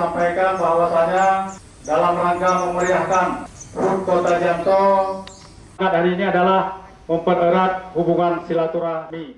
Sampaikan bahwasanya dalam rangka memeriahkan HUT Kota Janto, hari ini adalah mempererat hubungan silaturahmi.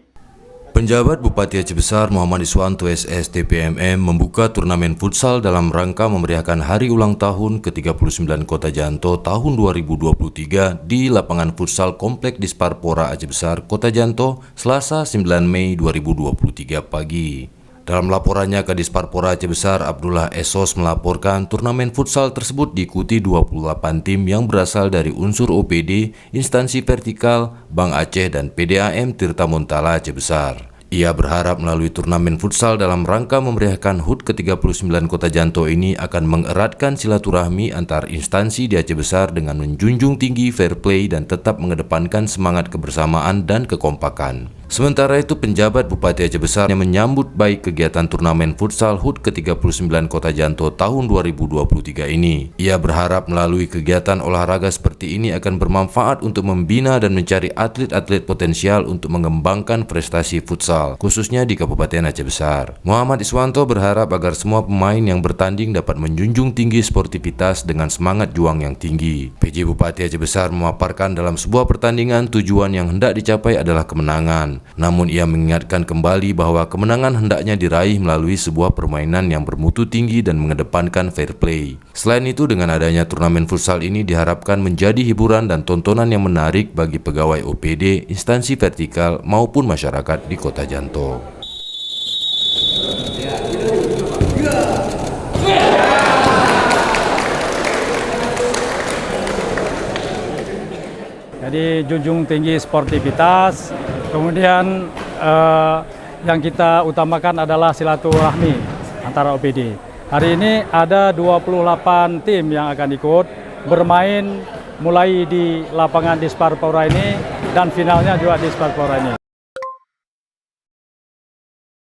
Penjabat Bupati Aceh Besar Muhammad Iswanto SS TPMM membuka turnamen futsal dalam rangka memeriahkan hari ulang tahun ke-39 Kota Janto tahun 2023 di lapangan futsal Komplek Disparpora Aceh Besar, Kota Janto, Selasa 9 Mei 2023 pagi. Dalam laporannya ke Disparpora Aceh Besar, Abdullah Esos melaporkan turnamen futsal tersebut diikuti 28 tim yang berasal dari unsur OPD, instansi vertikal, Bank Aceh, dan PDAM Tirta Montala Aceh Besar. Ia berharap melalui turnamen futsal dalam rangka memeriahkan HUT ke-39 Kota Janto ini akan mengeratkan silaturahmi antar instansi di Aceh Besar dengan menjunjung tinggi fair play dan tetap mengedepankan semangat kebersamaan dan kekompakan. Sementara itu, penjabat Bupati Aceh Besar yang menyambut baik kegiatan turnamen futsal HUT ke-39 Kota Janto tahun 2023 ini. Ia berharap melalui kegiatan olahraga seperti ini akan bermanfaat untuk membina dan mencari atlet-atlet potensial untuk mengembangkan prestasi futsal, khususnya di Kabupaten Aceh Besar. Muhammad Iswanto berharap agar semua pemain yang bertanding dapat menjunjung tinggi sportivitas dengan semangat juang yang tinggi. PJ Bupati Aceh Besar memaparkan dalam sebuah pertandingan tujuan yang hendak dicapai adalah kemenangan. Namun ia mengingatkan kembali bahwa kemenangan hendaknya diraih melalui sebuah permainan yang bermutu tinggi dan mengedepankan fair play. Selain itu, dengan adanya turnamen futsal ini diharapkan menjadi hiburan dan tontonan yang menarik bagi pegawai OPD, instansi vertikal maupun masyarakat di Kota Janto. Jadi junjung tinggi sportivitas, kemudian yang kita utamakan adalah silaturahmi antara OPD. Hari ini ada 28 tim yang akan ikut bermain mulai di lapangan Disparpora ini dan finalnya juga di Disparpora ini.